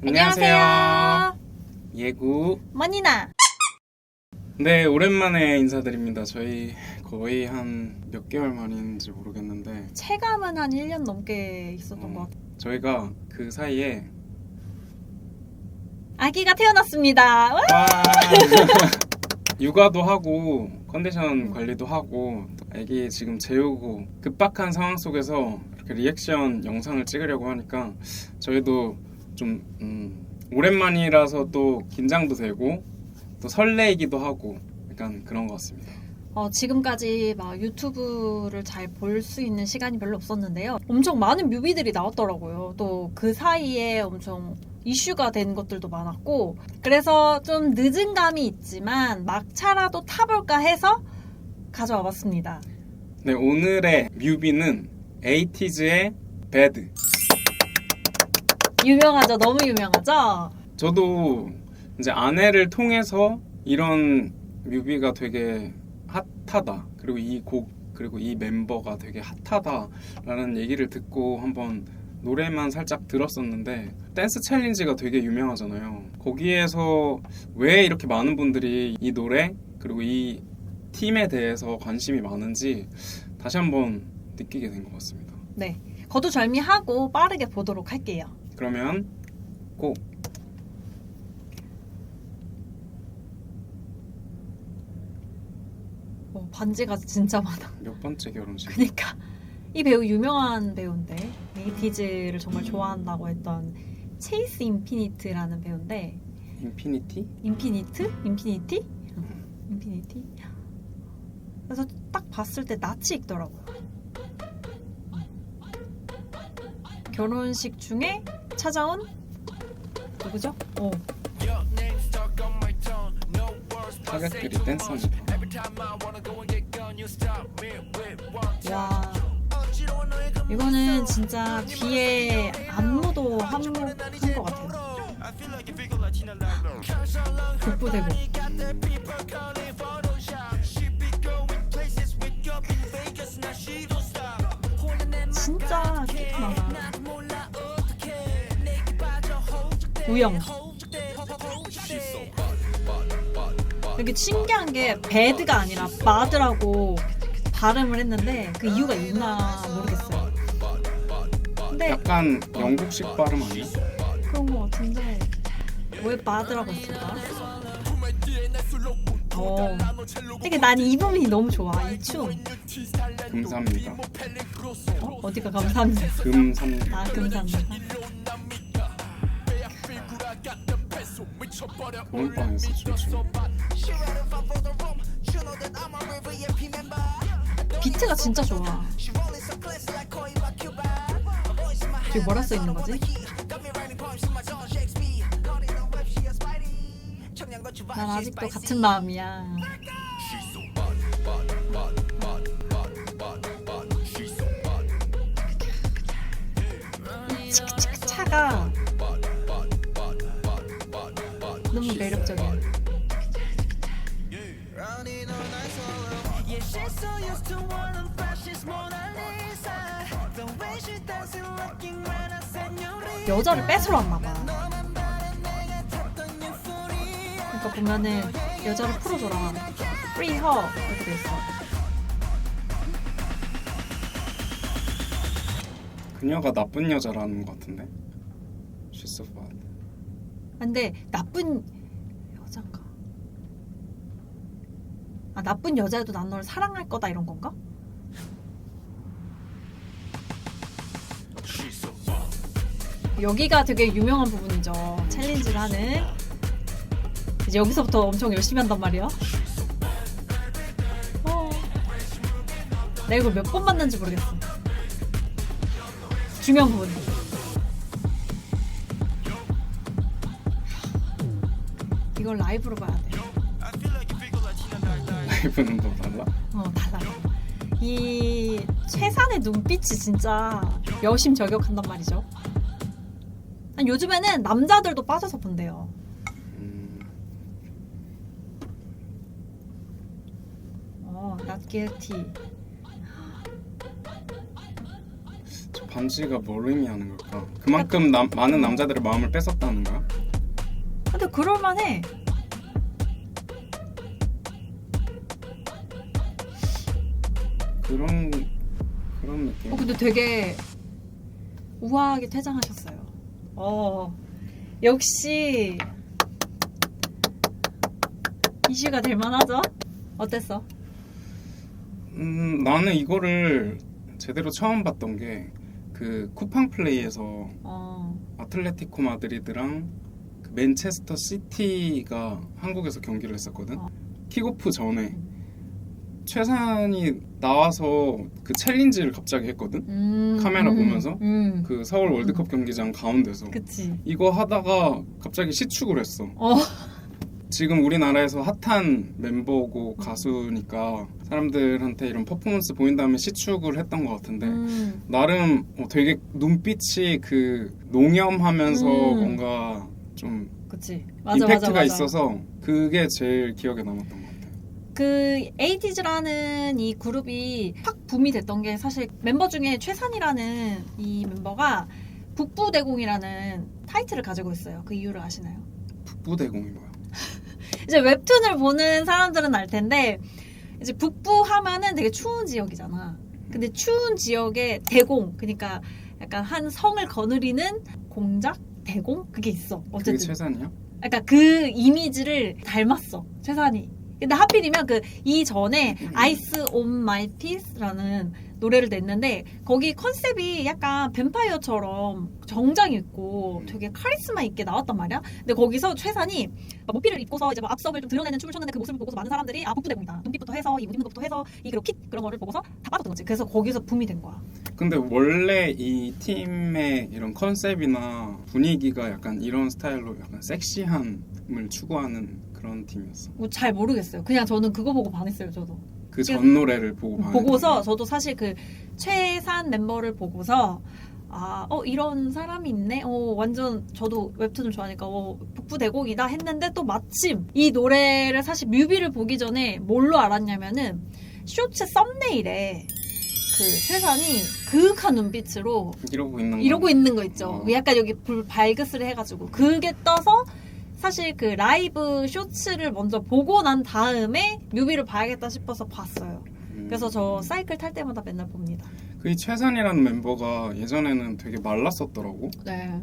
안녕하세요. 예구. 머니나. 네, 오랜만에 인사드립니다. 저희 거의 한 몇 개월 만인지 모르겠는데 체감은 한 1년 넘게 있었던 것 같아요. 저희가 그 사이에 아기가 태어났습니다. 와! 와! 육아도 하고 컨디션 관리도 하고 아기 지금 재우고 급박한 상황 속에서 이렇게 리액션 영상을 찍으려고 하니까 저희도 좀 오랜만이라서 또 긴장도 되고 또 설레이기도 하고 약간 그런 것 같습니다. 지금까지 막 유튜브를 잘 볼 수 있는 시간이 별로 없었는데요. 엄청 많은 뮤비들이 나왔더라고요. 또 그 사이에 엄청 이슈가 된 것들도 많았고, 그래서 좀 늦은 감이 있지만 막차라도 타볼까 해서 가져와 봤습니다. 네, 오늘의 뮤비는 에이티즈의 배드. 유명하죠? 너무 유명하죠? 저도 이제 아내를 통해서 이런 뮤비가 되게 핫하다, 그리고 이 곡, 그리고 이 멤버가 되게 핫하다라는 얘기를 듣고 한번 노래만 살짝 들었었는데, 댄스 챌린지가 되게 유명하잖아요. 거기에서 왜 이렇게 많은 분들이 이 노래 그리고 이 팀에 대해서 관심이 많은지 다시 한번 느끼게 된 것 같습니다. 네. 거두절미하고 빠르게 보도록 할게요. 그러면 고! 반지가 진짜 많아. 몇 번째 결혼식? 그니까 이 배우 유명한 배우인데, 에이티즈를 정말 좋아한다고 했던 체이스 인피니트라는 배우인데. 인피니티? 인피니트? 인피니티? 인피니티? 그래서 딱 봤을 때 낯이 익더라고요. 결혼식 중에 찾아온 누구죠? 타겟들이 댄서니까. 와, 이거는 진짜 귀에 안무도 한몫한 것 같아요. 복부대고. 진짜 끼가 많아. 우영. 되게 신기한 게 배드가 아니라 바드라고 발음을 했는데 그 이유가 있나 모르겠어요. 근데 약간 영국식 발음 아니야? 그런 거 같은데 왜 바드라고 했을까? 되게 난 이 부분이 너무 좋아. 이 춤. 감사합니다. 어디가 감사합니다. 감사합니다. 아, 감사합니다. 그런 방에서 춤추는. 비트가 진짜 좋아. 저기 뭐라 써 있는 거지? 난 아직도 같은 마음이야. 치크치크 차가 너무 매력적이야. 여자를 뺏으러 왔나 봐. 그러니까 보면은 여자를 풀어줘라. Free her 이렇게 돼 있어. 그녀가 나쁜 여자라는 것 같은데. She's so bad. 근데 나쁜 여잔가? 아, 나쁜 여자여도 난 널 사랑할 거다 이런 건가? 여기가 되게 유명한 부분이죠. 챌린지를 하는. 이제 여기서부터 엄청 열심히 한단 말이야. 내가 이걸 몇 번 봤는지 모르겠어. 중요한 부분. 이걸 라이브로 봐야 돼. 라이브는 또 달라? 달라요. 이 최산의 눈빛이 진짜 여심저격한단 말이죠. 요즘에는 남자들도 빠져서 본대요. Not guilty. 반지가 뭘 의미하는 걸까? 그만큼 많은 남자들의 마음을 뺏었다는 거야? 근데 그럴만해. 그런 느낌. 근데 되게 우아하게 퇴장하셨어요. 역시 이슈가 될 만하죠? 어땠어? 나는 이거를 제대로 처음 봤던 게 그 쿠팡 플레이에서 아틀레티코 마드리드랑 그 맨체스터 시티가 한국에서 경기를 했었거든. 킥오프 전에 최산이 나와서 그 챌린지를 갑자기 했거든. 카메라 보면서 그 서울 월드컵 경기장 가운데서 그치. 이거 하다가 갑자기 시축을 했어. 지금 우리나라에서 핫한 멤버고 가수니까 사람들한테 이런 퍼포먼스 보인 다음에 시축을 했던 것 같은데 나름 되게 눈빛이 그 농염하면서 뭔가 좀 그치. 임팩트가 있어서 그게 제일 기억에 남았던 것 같아요. 그 에이티즈라는 이 그룹이 확 붐이 됐던 게 사실 멤버 중에 최산이라는 이 멤버가 북부대공이라는 타이틀을 가지고 있어요. 그 이유를 아시나요? 북부대공이 뭐야? 이제 웹툰을 보는 사람들은 알 텐데 이제 북부 하면은 되게 추운 지역이잖아. 근데 추운 지역에 대공, 그러니까 약간 한 성을 거느리는 공작? 대공? 그게 있어. 어쨌든. 그게 최산이야? 그러니까 그 이미지를 닮았어. 최산이. 근데 하필이면 그 이전에 아이스 온 마이 피스라는 노래를 냈는데 거기 컨셉이 약간 뱀파이어처럼 정장 입고 되게 카리스마 있게 나왔단 말이야. 근데 거기서 최산이 모피를 입고서 이제 앞섭을 좀 드러내는 춤을 췄는데 그 모습을 보고서 많은 사람들이 북부대공이다. 눈빛부터 해서 이 옷 입는 것부터 해서 이 그리고 킷 그런 거를 보고서 다 빠졌던 거지. 그래서 거기서 붐이 된 거야. 근데 원래 이 팀의 이런 컨셉이나 분위기가 약간 이런 스타일로 약간 섹시함을 추구하는 그런 팀이었어. 뭐 잘 모르겠어요. 그냥 저는 그거 보고 반했어요. 저도. 그 전 노래를 보고서 저도 사실 그 최산 멤버를 보고서 이런 사람이 있네. 완전 저도 웹툰을 좋아하니까 북부대공이다 했는데 또 마침 이 노래를 사실 뮤비를 보기 전에 뭘로 알았냐면은 쇼츠 썸네일에 그 최산이 그윽한 눈빛으로 이러고 있는 거 있죠. 약간 여기 불 발그스를 해가지고 그게 떠서 사실 그 라이브 쇼츠를 먼저 보고 난 다음에 뮤비를 봐야겠다 싶어서 봤어요. 그래서 저 사이클 탈 때마다 맨날 봅니다. 그 최산이라는 멤버가 예전에는 되게 말랐었더라고. 네.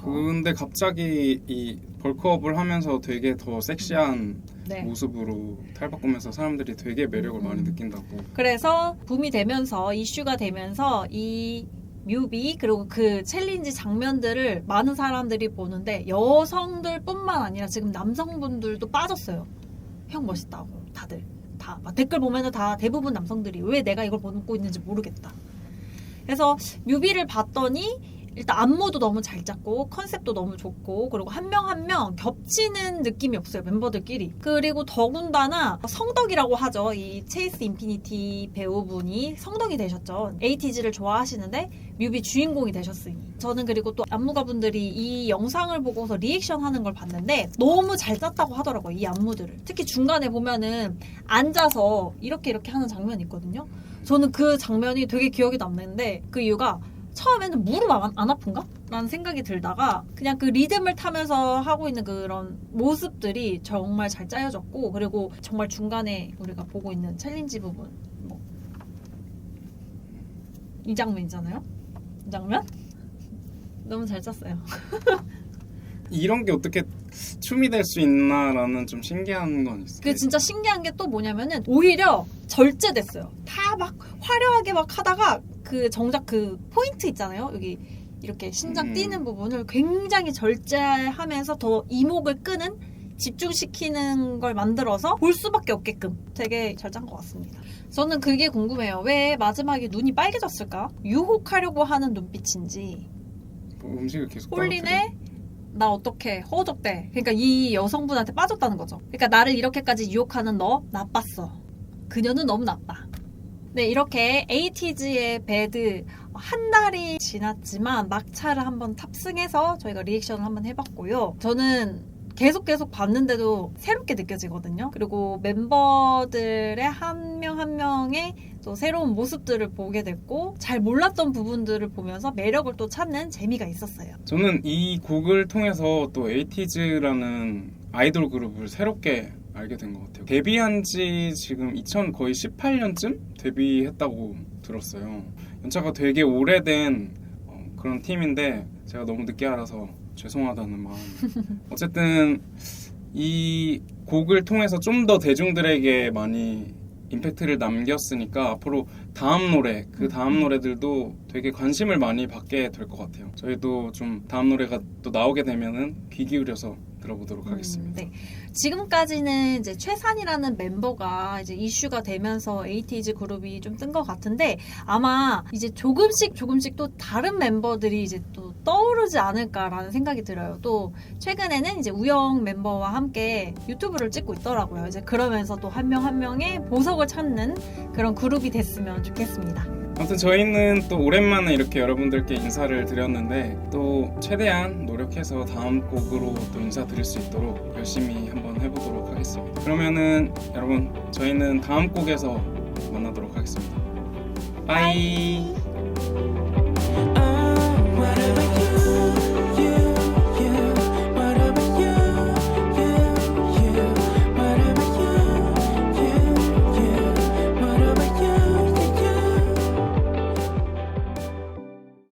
근데 갑자기 이 벌크업을 하면서 되게 더 섹시한 모습으로 탈바꾸면서 사람들이 되게 매력을 많이 느낀다고. 그래서 붐이 되면서 이슈가 되면서 이 뮤비 그리고 그 챌린지 장면들을 많은 사람들이 보는데 여성들뿐만 아니라 지금 남성분들도 빠졌어요. 형 멋있다고 다들 다 막 댓글 보면은 다 대부분 남성들이 왜 내가 이걸 보고 있는지 모르겠다. 그래서 뮤비를 봤더니 일단 안무도 너무 잘 짰고 컨셉도 너무 좋고 그리고 한 명 한 명 겹치는 느낌이 없어요. 멤버들끼리. 그리고 더군다나 성덕이라고 하죠. 이 체이스 인피니티 배우분이 성덕이 되셨죠. 에이티즈를 좋아하시는데 뮤비 주인공이 되셨으니. 저는 그리고 또 안무가분들이 이 영상을 보고서 리액션 하는 걸 봤는데 너무 잘 짰다고 하더라고요. 이 안무들을. 특히 중간에 보면은 앉아서 이렇게 하는 장면이 있거든요. 저는 그 장면이 되게 기억에 남는데 그 이유가 처음에는 무릎 안 아픈가? 라는 생각이 들다가 그냥 그 리듬을 타면서 하고 있는 그런 모습들이 정말 잘 짜여졌고 그리고 정말 중간에 우리가 보고 있는 챌린지 부분 이 장면이잖아요? 이 장면? 너무 잘 짰어요. 이런 게 어떻게 춤이 될 수 있나라는 좀 신기한 건 있어요. 그게 진짜 신기한 게 또 뭐냐면은 오히려 절제됐어요. 다 막 화려하게 막 하다가 그 정작 그 포인트 있잖아요. 여기 이렇게 심장 뛰는 부분을 굉장히 절제하면서 더 이목을 끄는 집중시키는 걸 만들어서 볼 수밖에 없게끔 되게 잘 짠 것 같습니다. 저는 그게 궁금해요. 왜 마지막에 눈이 빨개졌을까? 유혹하려고 하는 눈빛인지 뭐 음식을 계속 홀리네? 나 어떻게 허우적대. 그러니까 이 여성분한테 빠졌다는 거죠. 그러니까 나를 이렇게까지 유혹하는 너 나빴어. 그녀는 너무 나빠. 네, 이렇게 에이티즈의 배드 한 달이 지났지만 막차를 한번 탑승해서 저희가 리액션을 한번 해봤고요. 저는 계속 봤는데도 새롭게 느껴지거든요. 그리고 멤버들의 한 명 한 명의 또 새로운 모습들을 보게 됐고 잘 몰랐던 부분들을 보면서 매력을 또 찾는 재미가 있었어요. 저는 이 곡을 통해서 또 에이티즈라는 아이돌 그룹을 새롭게 알게 된 것 같아요. 데뷔한 지 지금 2018년쯤 데뷔했다고 들었어요. 연차가 되게 오래된 그런 팀인데 제가 너무 늦게 알아서 죄송하다는 마음. 어쨌든 이 곡을 통해서 좀 더 대중들에게 많이 임팩트를 남겼으니까 앞으로 다음 노래, 그 다음 노래들도 되게 관심을 많이 받게 될 것 같아요. 저희도 좀 다음 노래가 또 나오게 되면은 귀 기울여서 들어보도록 하겠습니다. 네. 지금까지는 이제 최산이라는 멤버가 이제 이슈가 되면서 에이티즈 그룹이 좀 뜬 것 같은데 아마 이제 조금씩 또 다른 멤버들이 이제 또 떠오르지 않을까라는 생각이 들어요. 또 최근에는 이제 우영 멤버와 함께 유튜브를 찍고 있더라고요. 이제 그러면서 또 한 명 한 명의 보석을 찾는 그런 그룹이 됐으면 좋겠습니다. 아무튼 저희는 또 오랜만에 이렇게 여러분들께 인사를 드렸는데 또 최대한 노력해서 다음 곡으로 또 인사드릴 수 있도록 열심히 한번 해보도록 하겠습니다. 그러면은 여러분 저희는 다음 곡에서 만나도록 하겠습니다. 빠이.